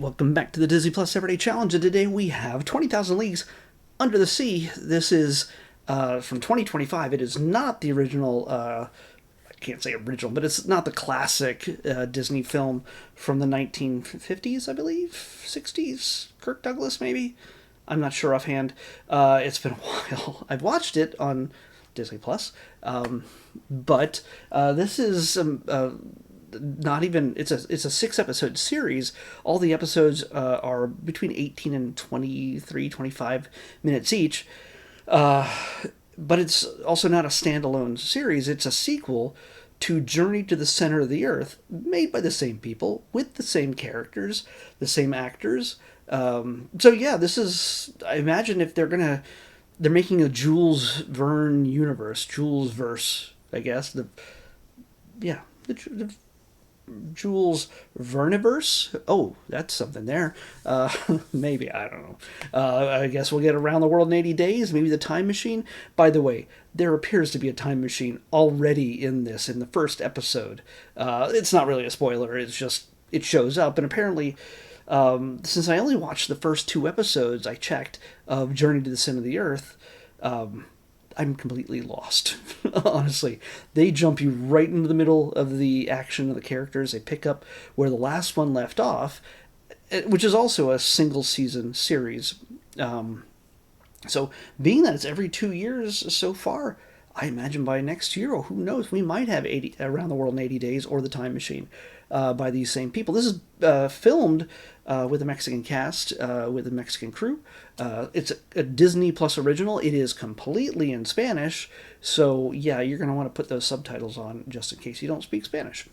Welcome back to the Disney Plus Everyday Challenge, and today we have 20,000 Leagues Under the Sea. This is from 2025. It is not the original, I can't say original, but it's not the classic Disney film from the 1950s, I believe, 60s, Kirk Douglas maybe? I'm not sure offhand. It's been a while. I've watched it on Disney Plus, but this is not even it's a 6 episode series. All the episodes are between 18 and 25 minutes each, but it's also not a standalone series. It's a sequel to Journey to the Center of the Earth, made by the same people with the same characters, the same actors. So yeah, this is, I imagine, if they're making a Jules Verne universe, Jules verse, I guess. The Jules Verniverse. Oh, that's something there. Maybe, I don't know. I guess we'll get Around the World in 80 Days, maybe the Time Machine. By the way, there appears to be a time machine already in the first episode. It's not really a spoiler, it's just, it shows up, and apparently, since I only watched the first 2 episodes, I checked, of Journey to the Center of the Earth, I'm completely lost. Honestly, they jump you right into the middle of the action of the characters. They pick up where the last one left off, which is also a single season series. So being that it's every 2 years so far, I imagine by next year, or who knows, we might have Around the World in 80 Days or The Time Machine by these same people. This is filmed with a Mexican cast, with a Mexican crew. It's a Disney Plus original. It is completely in Spanish, so yeah, you're going to want to put those subtitles on just in case you don't speak Spanish.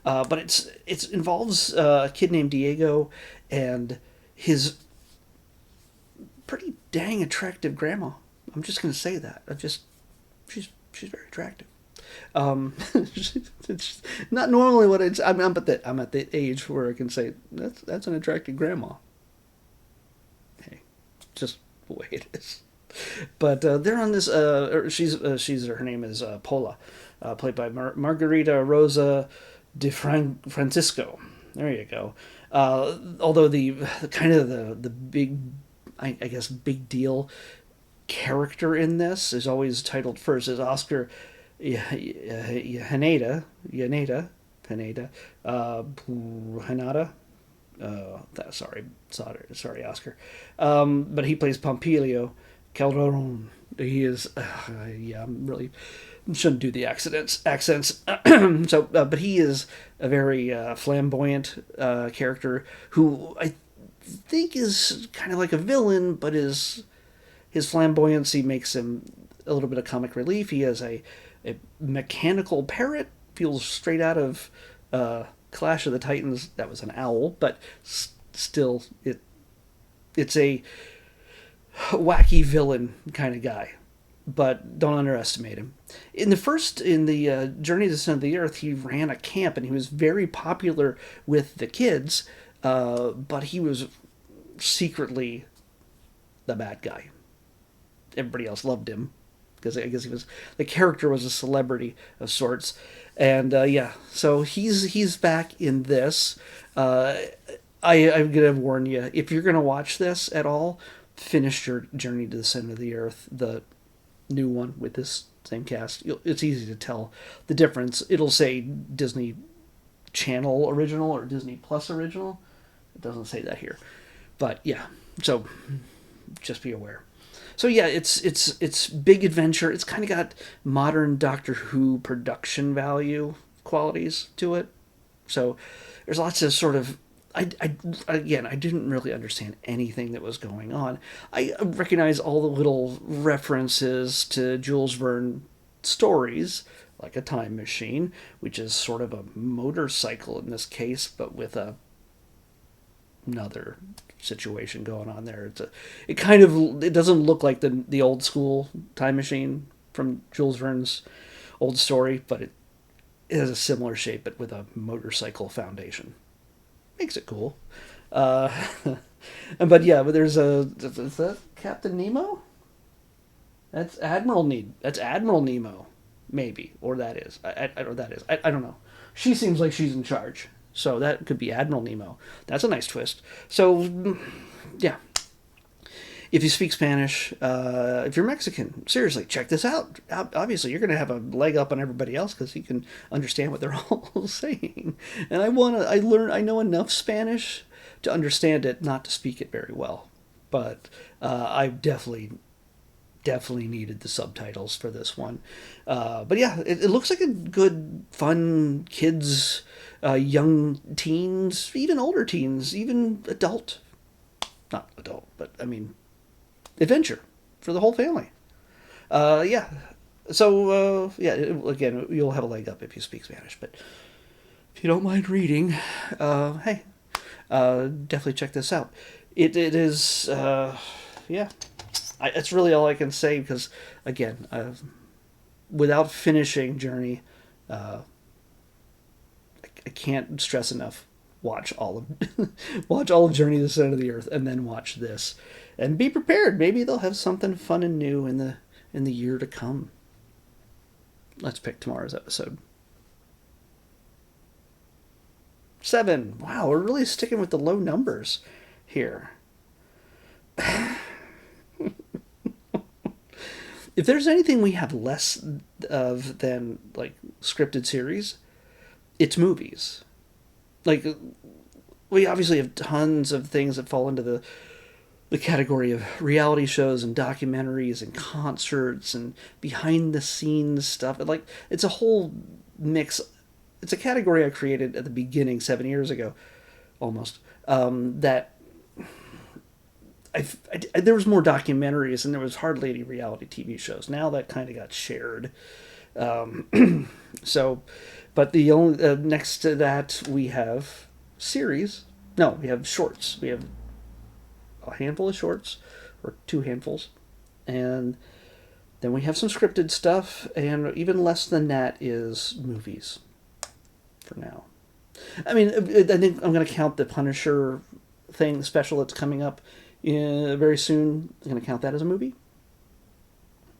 But it involves a kid named Diego and his pretty dang attractive grandma. I'm just going to say that. She's very attractive. It's not normally what it's. I'm at the age where I can say that's an attractive grandma. Hey, just the way it is. But they're on this. Her name is Paula, played by Margarita Rosa de Francisco. There you go. Although the kind of the big, I guess, big deal character in this is always titled first as Oscar Hanada, sorry, Oscar. But he plays Pompilio Calderon. He is, I'm really shouldn't do the accents. So, but he is a very flamboyant character who I think is kind of like a villain, but his flamboyancy makes him a little bit of comic relief. He has a mechanical parrot, feels straight out of Clash of the Titans. That was an owl, but still, it's a wacky villain kind of guy. But don't underestimate him. In the Journey to the Center of the Earth, he ran a camp and he was very popular with the kids, but he was secretly the bad guy. Everybody else loved him because I guess the character was a celebrity of sorts, and so he's back in this. I'm gonna warn you, if you're gonna watch this at all, finish your Journey to the Center of the Earth, the new one with this same cast. It's easy to tell the difference. It'll say Disney Channel original or Disney Plus original. It doesn't say that here, but yeah. So just be aware. So yeah, it's big adventure. It's kind of got modern Doctor Who production value qualities to it. So there's lots of sort of. I didn't really understand anything that was going on. I recognize all the little references to Jules Verne stories, like a time machine, which is sort of a motorcycle in this case, but with another situation going on there. It doesn't look like the old school time machine from Jules Verne's old story, but it has a similar shape, but with a motorcycle foundation. Makes it cool. But there's is that Captain Nemo? That's Admiral Nemo, maybe, or that is. I don't know. She seems like she's in charge. So that could be Admiral Nemo. That's a nice twist. So, yeah. If you speak Spanish, if you're Mexican, seriously, check this out. Obviously, you're going to have a leg up on everybody else because you can understand what they're all saying. And I know enough Spanish to understand it, not to speak it very well. But I definitely needed the subtitles for this one. But yeah, it looks like a good, fun kids, young teens, even older teens, even not adult, but I mean, adventure for the whole family. Yeah. So, yeah, again, you'll have a leg up if you speak Spanish, but if you don't mind reading, hey, definitely check this out. It is, yeah, it's really all I can say because, again, without finishing Journey, I can't stress enough. Watch all of Journey to the Center of the Earth, and then watch this, and be prepared. Maybe they'll have something fun and new in the year to come. Let's pick tomorrow's episode. 7. Wow, we're really sticking with the low numbers here. If there's anything we have less of than like scripted series, it's movies. Like, we obviously have tons of things that fall into the category of reality shows and documentaries and concerts and behind the scenes stuff. Like, it's a whole mix. It's a category I created at the beginning 7 years ago, almost. That there was more documentaries and there was hardly any reality TV shows. Now that kind of got shared. So, but the only next to that we have series. No, we have shorts. We have a handful of shorts, or 2 handfuls, and then we have some scripted stuff, and even less than that is movies. For now, I mean, I think I'm going to count the Punisher thing special that's coming up very soon. I'm going to count that as a movie.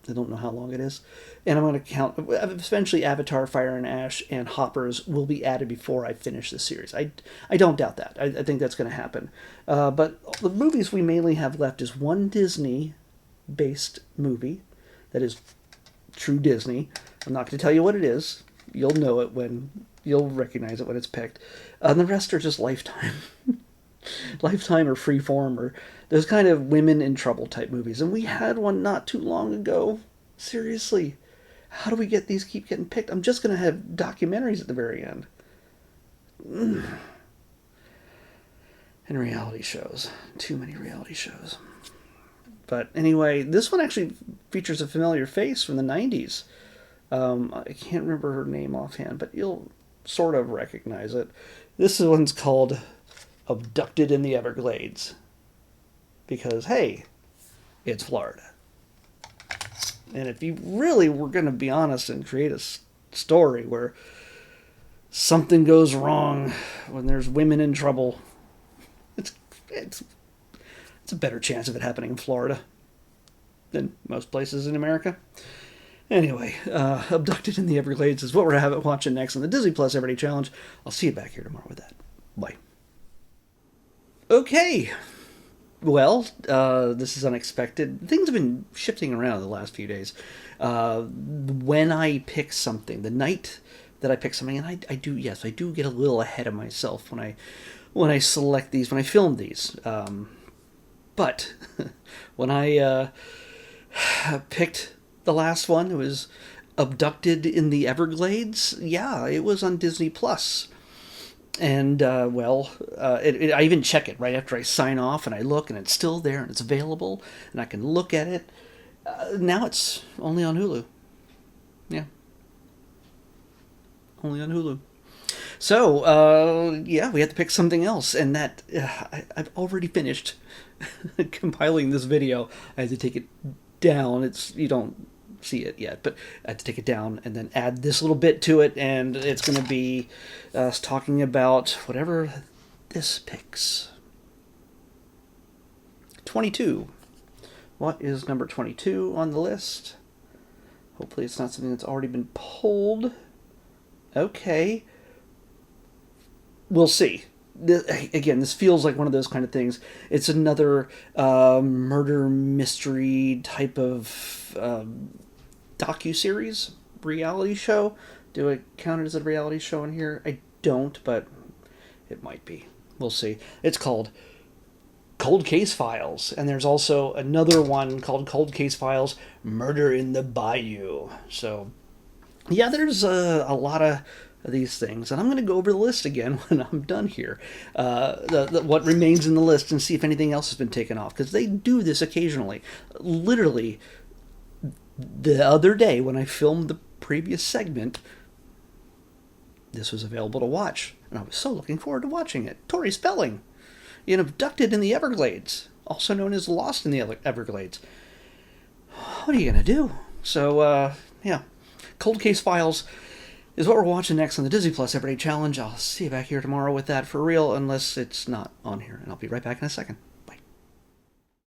I don't know how long it is. And I'm going to count, eventually Avatar, Fire and Ash, and Hoppers will be added before I finish the series. I don't doubt that. I think that's going to happen. But the movies we mainly have left is one Disney-based movie that is true Disney. I'm not going to tell you what it is. You'll know it you'll recognize it when it's picked. And the rest are just Lifetime. Lifetime or Freeform or those kind of women in trouble type movies. And we had one not too long ago. Seriously. How do we get these keep getting picked? I'm just going to have documentaries at the very end. And reality shows. Too many reality shows. But anyway, this one actually features a familiar face from the 90s. I can't remember her name offhand, but you'll sort of recognize it. This one's called Abducted in the Everglades. Because, hey, it's Florida. And if you really were going to be honest and create a story where something goes wrong when there's women in trouble, it's a better chance of it happening in Florida than most places in America. Anyway, Abducted in the Everglades is what we're watching next on the Disney Plus Everyday Challenge. I'll see you back here tomorrow with that. Bye. Okay. Well, this is unexpected. Things have been shifting around the last few days. When I pick something, the night that I pick something, and I do get a little ahead of myself when I select these, when I film these. But when I picked the last one, it was Abducted in the Everglades. Yeah, it was on Disney Plus. And, I even check it right after I sign off, and I look, and it's still there, and it's available, and I can look at it. Now it's only on Hulu. Yeah. Only on Hulu. So, we have to pick something else, and that, I've already finished compiling this video. I had to take it down. You don't see it yet, but I had to take it down and then add this little bit to it, and it's going to be us talking about whatever this picks. 22. What is number 22 on the list? Hopefully it's not something that's already been pulled. Okay. we'll see. Again, this feels like one of those kind of things. It's another murder mystery type of docu-series, reality show. Do I count it as a reality show in here? I don't, but it might be. We'll see. It's called Cold Case Files, and there's also another one called Cold Case Files Murder in the Bayou. So, yeah, there's a lot of these things, and I'm going to go over the list again when I'm done here. What remains in the list, and see if anything else has been taken off, because they do this occasionally. Literally, the other day when I filmed the previous segment, this was available to watch, and I was so looking forward to watching it. Tori Spelling, abducted in the Everglades, also known as lost in the Everglades. What are you going to do? So, yeah, Cold Case Files is what we're watching next on the Disney Plus Everyday Challenge. I'll see you back here tomorrow with that for real, unless it's not on here, and I'll be right back in a second.